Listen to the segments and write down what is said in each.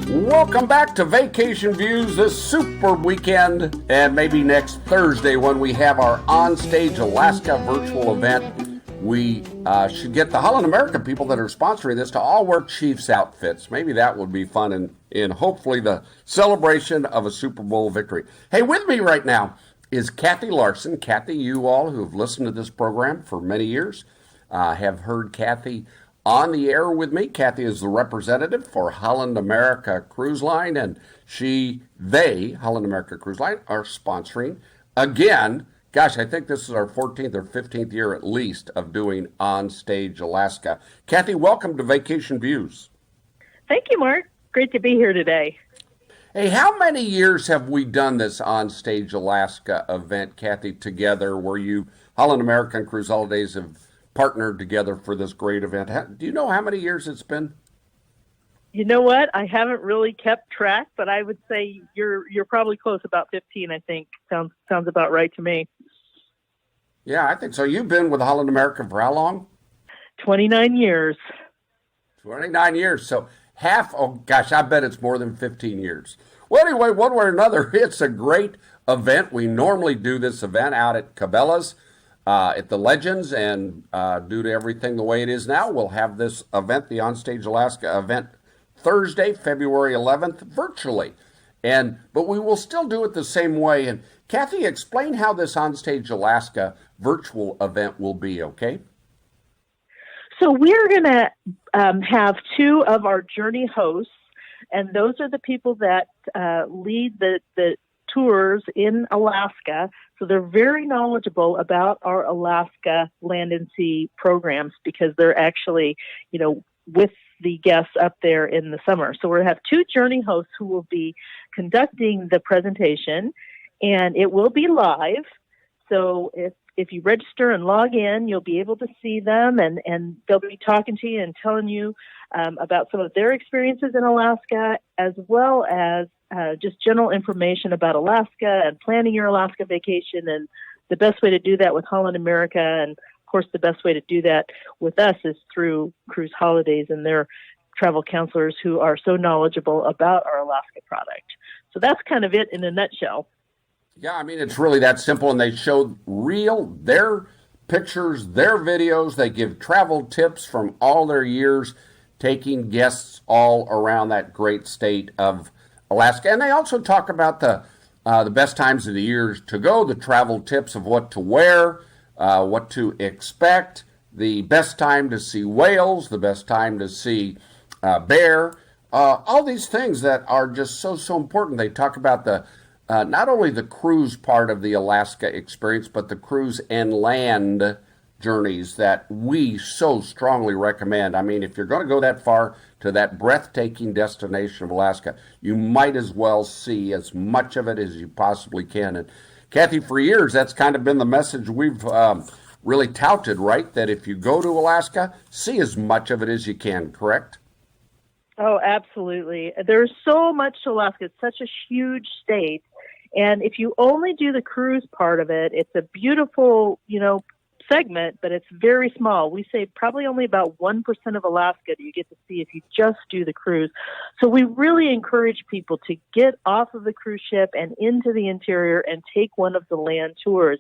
Welcome back to Vacation Views this super weekend, and maybe next Thursday when we have our Onstage Alaska virtual event. We should get the Holland America people that are sponsoring this to all wear Chiefs outfits. Maybe that would be fun in hopefully the celebration of a Super Bowl victory. Hey, with me right now is Kathy Larson. Kathy, you all who have listened to this program for many years have heard Kathy on the air with me. Kathy is the representative for Holland America Cruise Line, and Holland America Cruise Line, are sponsoring again. Gosh, I think this is our 14th or 15th year at least of doing Onstage Alaska. Kathy, welcome to Vacation Views. Thank you, Mark. Great to be here today. Hey, how many years have we done this Onstage Alaska event, Kathy, together, where you, Holland American Cruise Holidays, have partnered together for this great event? Do you know how many years it's been? You know what? I haven't really kept track, but I would say you're probably close, about 15, I think. Sounds about right to me. Yeah, I think so. You've been with Holland America for how long? 29 years. 29 years. So oh gosh, I bet it's more than 15 years. Well, anyway, one way or another, it's a great event. We normally do this event out at Cabela's, at the Legends, and due to everything the way it is now, we'll have this event, the Onstage Alaska event, Thursday, February 11th, virtually. But we will still do it the same way. And Kathy, explain how this Onstage Alaska virtual event will be, okay? So we're going to have two of our journey hosts, and those are the people that lead the tours in Alaska. So they're very knowledgeable about our Alaska land and sea programs because they're actually, with the guests up there in the summer. So we're going to have two journey hosts who will be conducting the presentation, and it will be live. So if you register and log in, you'll be able to see them, and they'll be talking to you and telling you about some of their experiences in Alaska, as well as just general information about Alaska and planning your Alaska vacation, and the best way to do that with Holland America. And of course, the best way to do that with us is through Cruise Holidays and their travel counselors who are so knowledgeable about our Alaska product. So that's kind of it in a nutshell. Yeah, I mean, it's really that simple, and they show their pictures, their videos. They give travel tips from all their years, taking guests all around that great state of Alaska. And they also talk about the best times of the year to go, the travel tips of what to wear, what to expect, the best time to see whales, the best time to see bear, all these things that are just so important. They talk about not only the cruise part of the Alaska experience, but the cruise and land journeys that we so strongly recommend. I mean, if you're going to go that far to that breathtaking destination of Alaska, you might as well see as much of it as you possibly can. And Kathy, for years, that's kind of been the message we've really touted, right? That if you go to Alaska, see as much of it as you can, correct? Oh, absolutely. There's so much to Alaska. It's such a huge state. And if you only do the cruise part of it, it's a beautiful, segment, but it's very small. We say probably only about 1% of Alaska do you get to see if you just do the cruise. So we really encourage people to get off of the cruise ship and into the interior and take one of the land tours.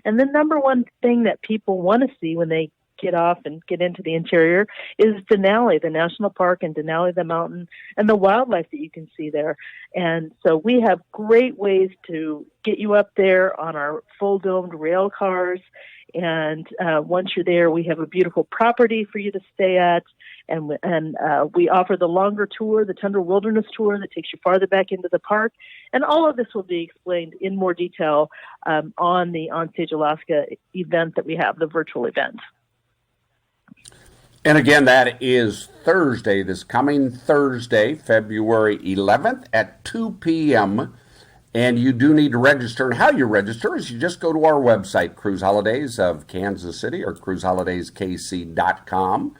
And the number one thing that people want to see when they get off and get into the interior is Denali, the national park, and Denali, the mountain, and the wildlife that you can see there. And so we have great ways to get you up there on our full domed rail cars. And once you're there, we have a beautiful property for you to stay at. And we offer the longer tour, the Tundra Wilderness Tour, that takes you farther back into the park. And all of this will be explained in more detail on the Onstage Alaska event that we have, the virtual event. And again, that is Thursday, this coming Thursday, February 11th at 2 p.m., and you do need to register. And how you register is you just go to our website, Cruise Holidays of Kansas City, or cruiseholidayskc.com.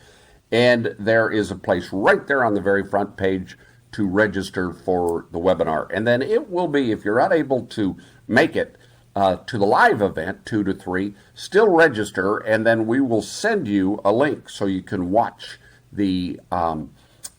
And there is a place right there on the very front page to register for the webinar. And then it will be, if you're unable to make it to the live event, 2 to 3, still register, and then we will send you a link so you can watch the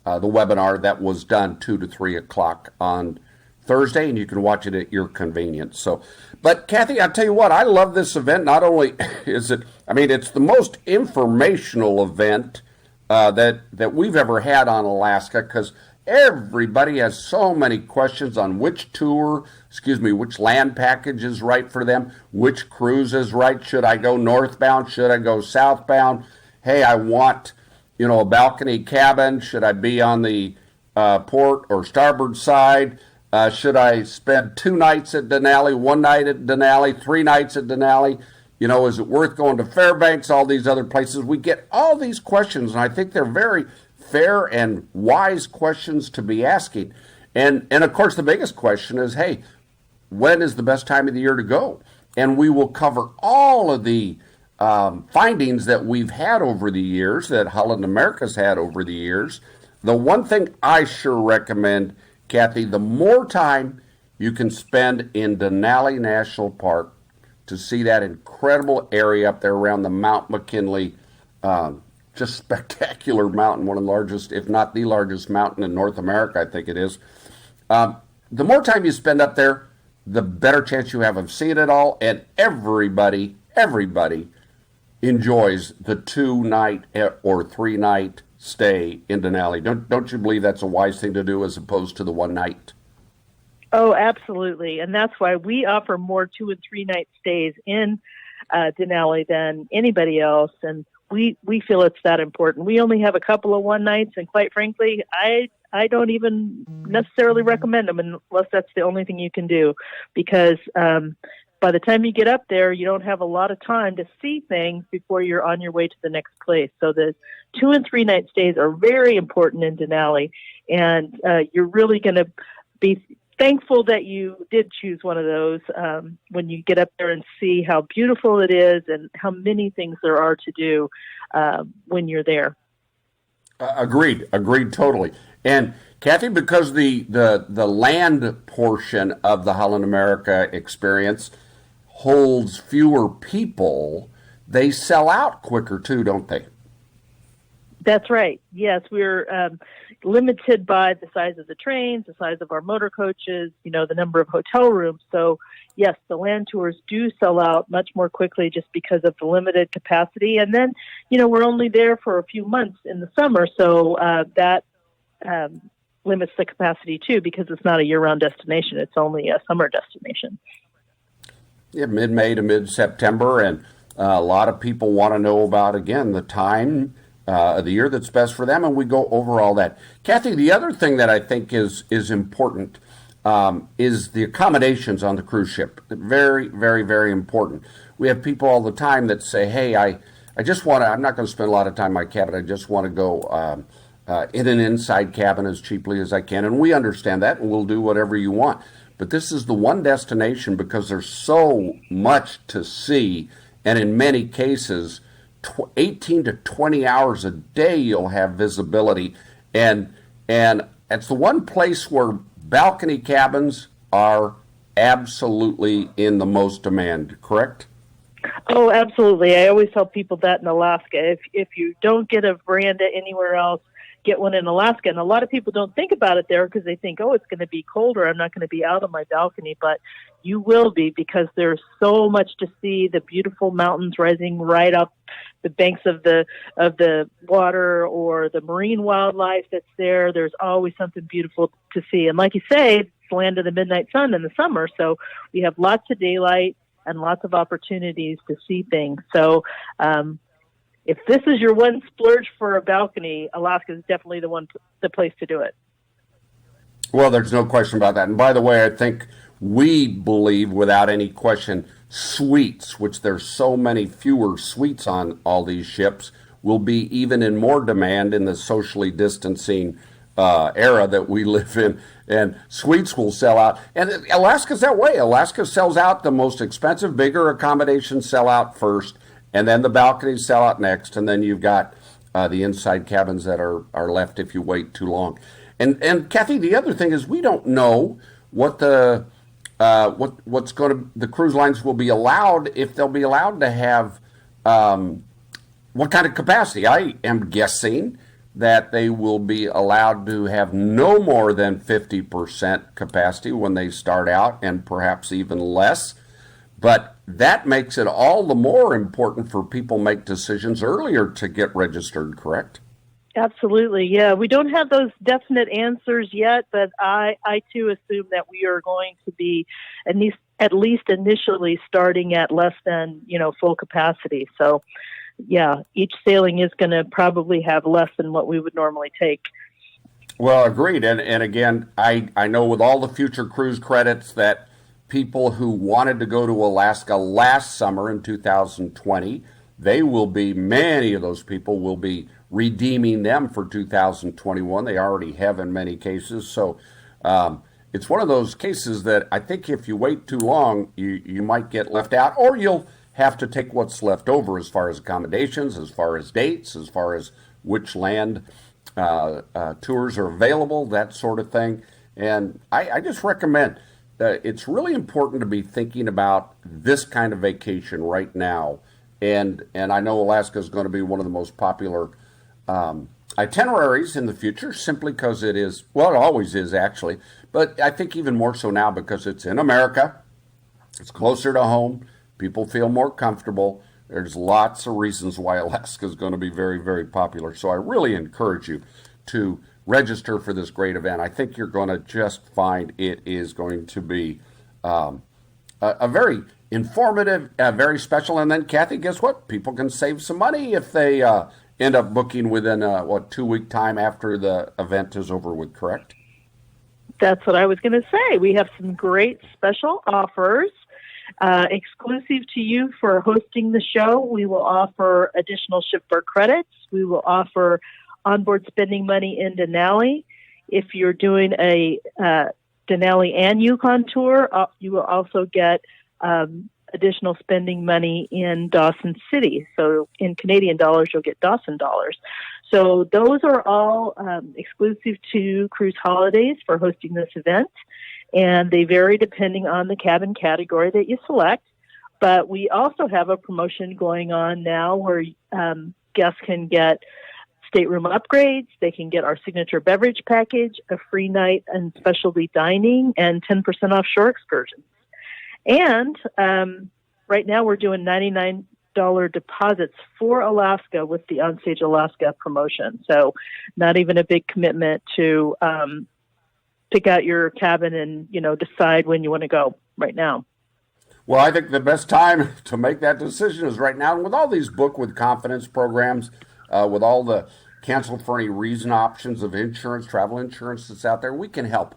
the webinar that was done 2 to 3 o'clock on Thursday, and you can watch it at your convenience. So, but Kathy, I'll tell you what, I love this event. Not only is it, I mean, it's the most informational event that we've ever had on Alaska, because everybody has so many questions on which which land package is right for them, which cruise is right. Should I go northbound? Should I go southbound? Hey, I want, a balcony cabin. Should I be on the port or starboard side? Should I spend 2 nights at Denali, 1 night at Denali, 3 nights at Denali? Is it worth going to Fairbanks, all these other places? We get all these questions, and I think they're very fair and wise questions to be asking. And of course, the biggest question is, hey, when is the best time of the year to go? And we will cover all of the findings that we've had over the years, that Holland America's had over the years. The one thing I sure recommend, Kathy, the more time you can spend in Denali National Park to see that incredible area up there around the Mount McKinley, just spectacular mountain, one of the largest, if not the largest mountain in North America, I think it is. The more time you spend up there, the better chance you have of seeing it all, and everybody enjoys the 2-night or 3-night stay in Denali. Don't you believe that's a wise thing to do as opposed to the 1 night? Oh, absolutely. And that's why we offer more 2 and 3 night stays in Denali than anybody else. And we feel it's that important. We only have a couple of 1 nights, and quite frankly, I don't even necessarily recommend them unless that's the only thing you can do, because by the time you get up there, you don't have a lot of time to see things before you're on your way to the next place. So the 2 and 3 night stays are very important in Denali, and you're really going to be thankful that you did choose one of those when you get up there and see how beautiful it is and how many things there are to do when you're there. Agreed totally. And Kathy, because the land portion of the Holland America experience holds fewer people, they sell out quicker too, don't they? That's right. Yes, we're limited by the size of the trains, the size of our motor coaches, the number of hotel rooms. So, yes, the land tours do sell out much more quickly just because of the limited capacity. And then, we're only there for a few months in the summer, so that limits the capacity too, because it's not a year-round destination. It's only a summer destination. Yeah, mid-May to mid-September, and a lot of people want to know about, again, the time of the year that's best for them, and we go over all that. Kathy, the other thing that I think is important is the accommodations on the cruise ship. Very, very, very important. We have people all the time that say, hey, I just want to, I'm not going to spend a lot of time in my cabin. I just want to go in an inside cabin as cheaply as I can. And we understand that, and we'll do whatever you want. But this is the one destination, because there's so much to see, and in many cases, 18 to 20 hours a day you'll have visibility, and it's the one place where balcony cabins are absolutely in the most demand, correct? Oh, absolutely. I always tell people that in Alaska, if you don't get a veranda anywhere else, get one in Alaska. And a lot of people don't think about it there because they think, oh, it's going to be colder, I'm not going to be out on my balcony. But you will be, because there's so much to see, the beautiful mountains rising right up the banks of the water, or the marine wildlife that's there. There's always something beautiful to see. And like you say, it's the land of the midnight sun in the summer. So we have lots of daylight and lots of opportunities to see things. So if this is your one splurge for a balcony, Alaska is definitely the place to do it. Well, there's no question about that. And by the way, I think we believe, without any question, suites, which there's so many fewer suites on all these ships, will be even in more demand in the socially distancing era that we live in. And suites will sell out. And Alaska's that way. Alaska sells out. The most expensive, bigger accommodations sell out first, and then the balconies sell out next, and then you've got the inside cabins that are left if you wait too long. And Kathy, the other thing is, we don't know what the cruise lines will be allowed, if they'll be allowed to have what kind of capacity. I am guessing that they will be allowed to have no more than 50% capacity when they start out, and perhaps even less. But that makes it all the more important for people to make decisions earlier to get registered, correct? Absolutely. Yeah. We don't have those definite answers yet, but I too assume that we are going to be at least initially starting at less than, full capacity. So yeah, each sailing is going to probably have less than what we would normally take. Well, agreed. And again, I know with all the future cruise credits that people who wanted to go to Alaska last summer in 2020, many of those people will be redeeming them for 2021. They already have in many cases. So it's one of those cases that I think if you wait too long, you might get left out, or you'll have to take what's left over as far as accommodations, as far as dates, as far as which land tours are available, that sort of thing. And I just recommend it's really important to be thinking about this kind of vacation right now. And I know Alaska is going to be one of the most popular itineraries in the future, simply because it is, well, it always is actually, but I think even more so now because it's in America, it's closer to home, people feel more comfortable. There's lots of reasons why Alaska is going to be very, very popular. So I really encourage you to register for this great event. I think you're going to just find it is going to be a very informative, very special. And then, Kathy, guess what? People can save some money if they end up booking within 2 week time after the event is over with, correct? That's what I was going to say. We have some great special offers. Exclusive to you for hosting the show, we will offer additional shipboard credits. We will offer onboard spending money in Denali. If you're doing a Denali and Yukon tour, you will also get additional spending money in Dawson City. So in Canadian dollars, you'll get Dawson dollars. So those are all exclusive to Cruise Holidays for hosting this event. And they vary depending on the cabin category that you select. But we also have a promotion going on now where guests can get stateroom upgrades, they can get our signature beverage package, a free night and specialty dining, and 10% off shore excursions. And right now we're doing $99 deposits for Alaska with the Onstage Alaska promotion. So not even a big commitment to pick out your cabin and, decide when you want to go right now. Well, I think the best time to make that decision is right now. And with all these Book with Confidence programs, with all the cancel for any reason options of insurance, travel insurance that's out there, we can help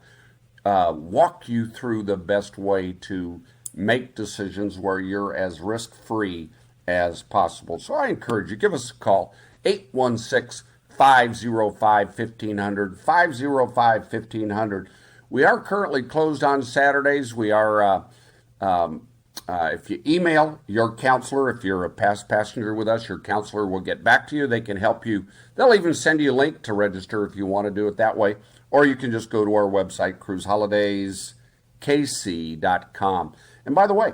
walk you through the best way to make decisions where you're as risk-free as possible. So I encourage you, give us a call, 816-505-1500, 505-1500. We are currently closed on Saturdays. We are, if you email your counselor, if you're a past passenger with us, your counselor will get back to you. They can help you. They'll even send you a link to register if you want to do it that way. Or you can just go to our website, cruiseholidayskc.com. And by the way,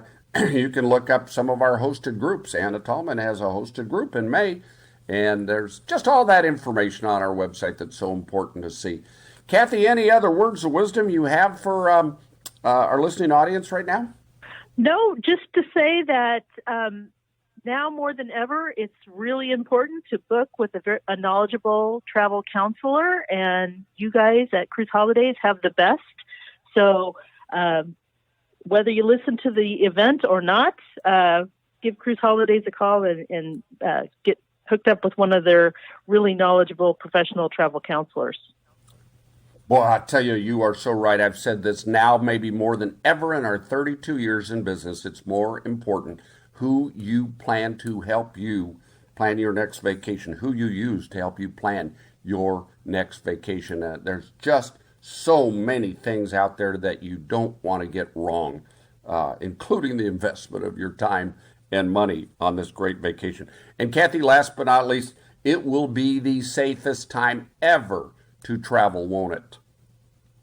you can look up some of our hosted groups. Anna Tallman has a hosted group in May. And there's just all that information on our website that's so important to see. Kathy, any other words of wisdom you have for our listening audience right now? No, just to say that now more than ever, it's really important to book with a knowledgeable travel counselor, and you guys at Cruise Holidays have the best. So whether you listen to the event or not, give Cruise Holidays a call and get hooked up with one of their really knowledgeable professional travel counselors. Well, I tell you, you are so right. I've said this now maybe more than ever in our 32 years in business. It's more important who you plan to help you plan your next vacation, who you use to help you plan your next vacation. There's just so many things out there that you don't want to get wrong, including the investment of your time and money on this great vacation. And Kathy, last but not least, it will be the safest time ever to travel, won't it?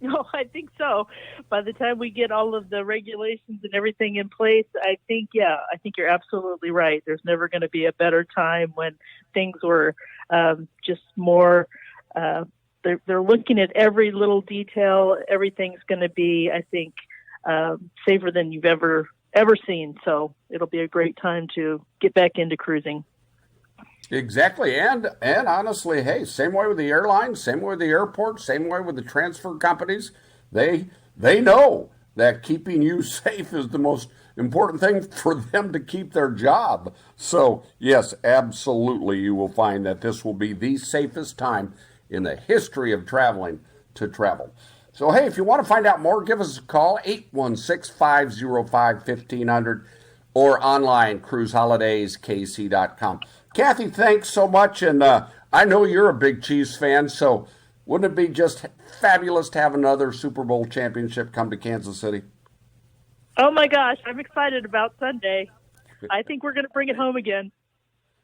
No, I think so. By the time we get all of the regulations and everything in place, I think you're absolutely right. There's never going to be a better time when things were just more they're looking at every little detail. Everything's going to be, I think, safer than you've ever seen. So it'll be a great time to get back into cruising. Exactly, and honestly, hey, same way with the airlines, same way with the airports, same way with the transfer companies. They know that keeping you safe is the most important thing for them to keep their job. So yes, absolutely, you will find that this will be the safest time in the history of traveling to travel. So hey, if you want to find out more, give us a call, 816-505-1500, or online, cruiseholidayskc.com. Kathy, thanks so much, and I know you're a big Chiefs fan, so wouldn't it be just fabulous to have another Super Bowl championship come to Kansas City? Oh my gosh, I'm excited about Sunday. I think we're going to bring it home again.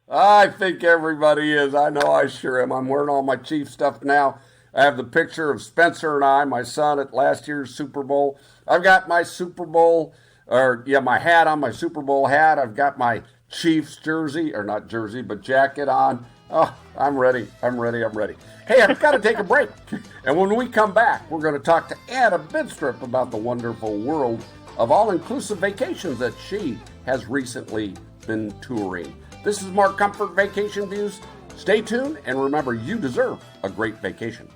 I think everybody is. I know I sure am. I'm wearing all my Chief stuff now. I have the picture of Spencer and I, my son, at last year's Super Bowl. I've got my Super Bowl, my hat on, my Super Bowl hat. I've got my Chiefs jersey, or not jersey, but jacket on. Oh, I'm ready. I'm ready. Hey, I've got to take a break. And when we come back, we're going to talk to Anna Bidstrup about the wonderful world of all-inclusive vacations that she has recently been touring. This is Mark Comfort Vacation Views. Stay tuned, and remember, you deserve a great vacation.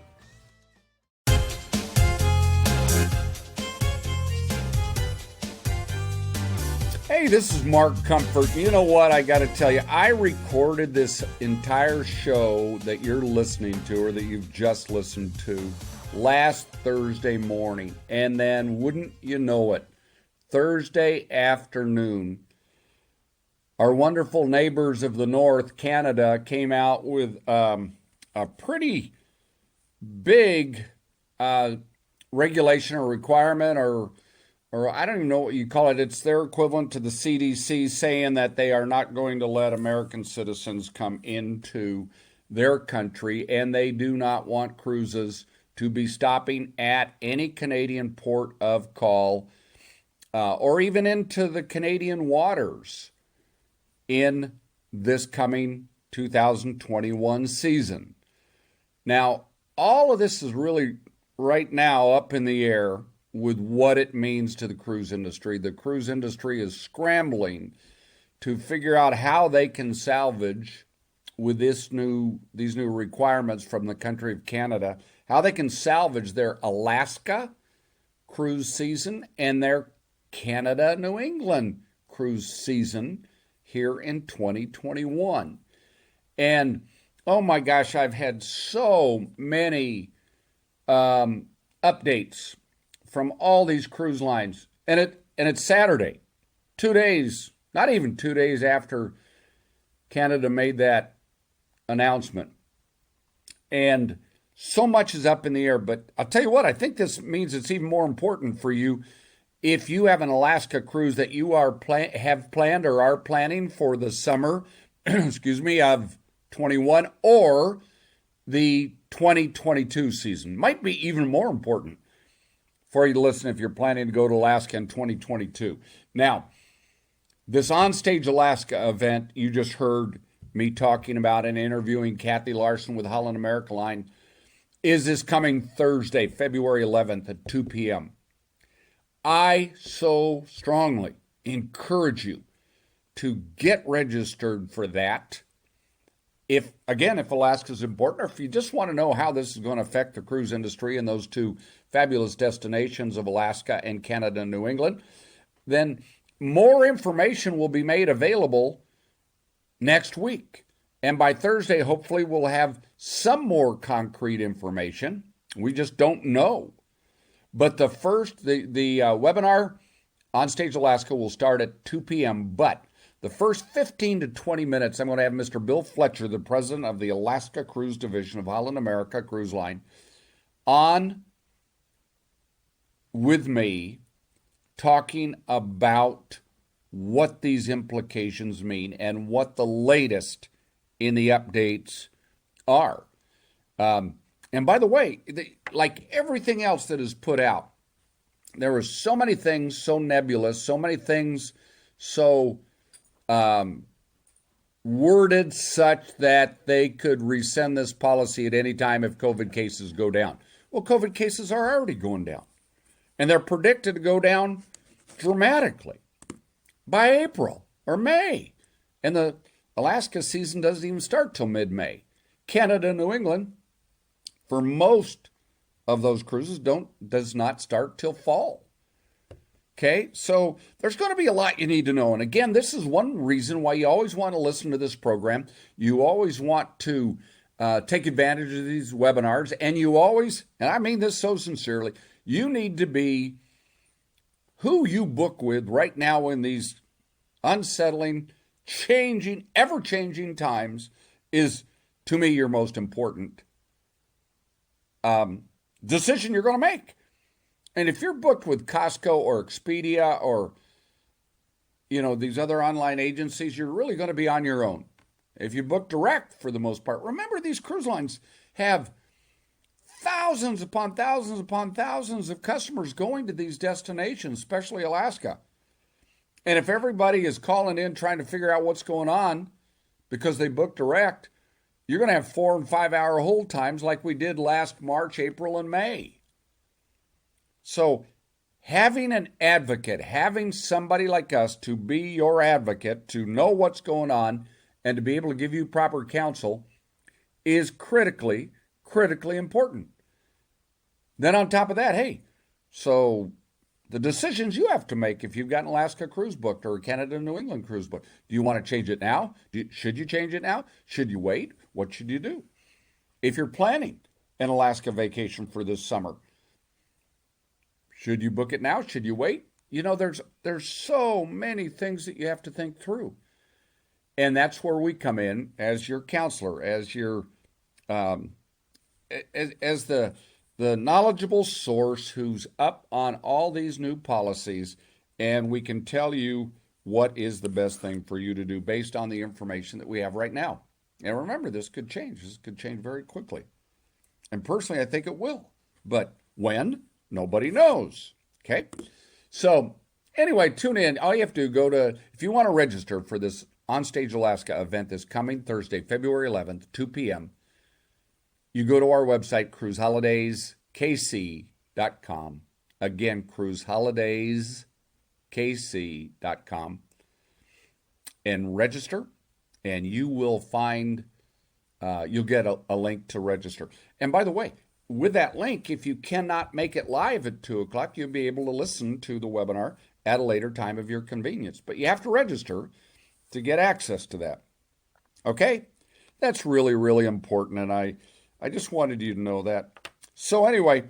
Hey, this is Mark Comfort. You know what? I got to tell you, I recorded this entire show that you're listening to, or that you've just listened to, last Thursday morning. And then, wouldn't you know it, Thursday afternoon, our wonderful neighbors of the North, Canada, came out with a pretty big regulation or requirement, or I don't even know what you call it. It's their equivalent to the CDC, saying that they are not going to let American citizens come into their country, and they do not want cruises to be stopping at any Canadian port of call, or even into the Canadian waters in this coming 2021 season. Now, all of this is really right now up in the air with what it means to the cruise industry. The cruise industry is scrambling to figure out how they can salvage, with these new requirements from the country of Canada, how they can salvage their Alaska cruise season and their Canada, New England cruise season here in 2021. And oh my gosh, I've had so many updates from all these cruise lines, and it's Saturday, 2 days, not even 2 days after Canada made that announcement, and so much is up in the air. But I'll tell you what, I think this means it's even more important for you if you have an Alaska cruise that you have planned or are planning for the summer, excuse me, of 21 or the 2022 season. Might be even more important for you to listen if you're planning to go to Alaska in 2022. Now, this Onstage Alaska event you just heard me talking about and interviewing Kathy Larson with Holland America Line is this coming Thursday, February 11th at 2 p.m. I so strongly encourage you to get registered for that. If Alaska is important, or if you just want to know how this is going to affect the cruise industry in those two fabulous destinations of Alaska and Canada and New England, then more information will be made available next week. And by Thursday, hopefully, we'll have some more concrete information. We just don't know. But the webinar on Stage Alaska will start at 2 p.m., but the first 15 to 20 minutes, I'm going to have Mr. Bill Fletcher, the president of the Alaska Cruise Division of Holland America Cruise Line, on with me talking about what these implications mean and what the latest in the updates are. And by the way, like everything else that is put out, there are so many things so nebulous, so many things so worded such that they could rescind this policy at any time if COVID cases go down. Well, COVID cases are already going down, and they're predicted to go down dramatically by April or May. And the Alaska season doesn't even start till mid-May. Canada and New England, for most of those cruises, does not start till fall. Okay, so there's going to be a lot you need to know. And again, this is one reason why you always want to listen to this program. You always want to take advantage of these webinars. And you always, and I mean this so sincerely, you need to be who you book with right now in these unsettling, changing, ever-changing times is, to me, your most important decision you're going to make. And if you're booked with Costco or Expedia or, these other online agencies, you're really going to be on your own. If you book direct, for the most part, remember these cruise lines have thousands upon thousands upon thousands of customers going to these destinations, especially Alaska. And if everybody is calling in trying to figure out what's going on because they booked direct, you're going to have 4 and 5 hour hold times like we did last March, April, and May. So having an advocate, having somebody like us to be your advocate, to know what's going on, and to be able to give you proper counsel is critically important. Then on top of that, hey, so the decisions you have to make if you've got an Alaska cruise booked or a Canada New England cruise booked. Do you want to change it now? Should you change it now? Should you wait? What should you do? If you're planning an Alaska vacation for this summer, should you book it now? Should you wait? There's so many things that you have to think through. And that's where we come in as your counselor, as your as the knowledgeable source who's up on all these new policies, and we can tell you what is the best thing for you to do based on the information that we have right now. And remember, this could change. This could change very quickly. And personally, I think it will. But when? Nobody knows. Okay? So anyway, tune in. All you have to do, if you want to register for this Onstage Alaska event this coming Thursday, February 11th, 2 p.m., you go to our website, cruiseholidayskc.com. Again, cruiseholidayskc.com. And register, and you will find, you'll get a link to register. And by the way, with that link, if you cannot make it live at 2 o'clock, you'll be able to listen to the webinar at a later time of your convenience. But you have to register to get access to that. Okay? That's really, really important, and I just wanted you to know that. So anyway,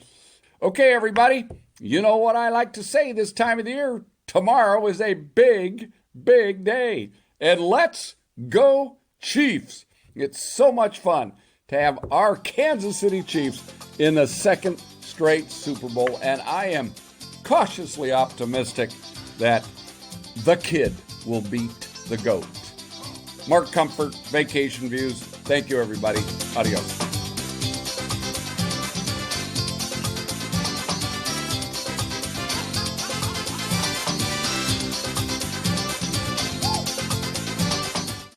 okay, everybody, you know what I like to say this time of the year. Tomorrow is a big, big day. And let's go Chiefs. It's so much fun to have our Kansas City Chiefs in the second straight Super Bowl. And I am cautiously optimistic that the kid will beat the GOAT. Mark Comfort, Vacation Views. Thank you, everybody. Adios.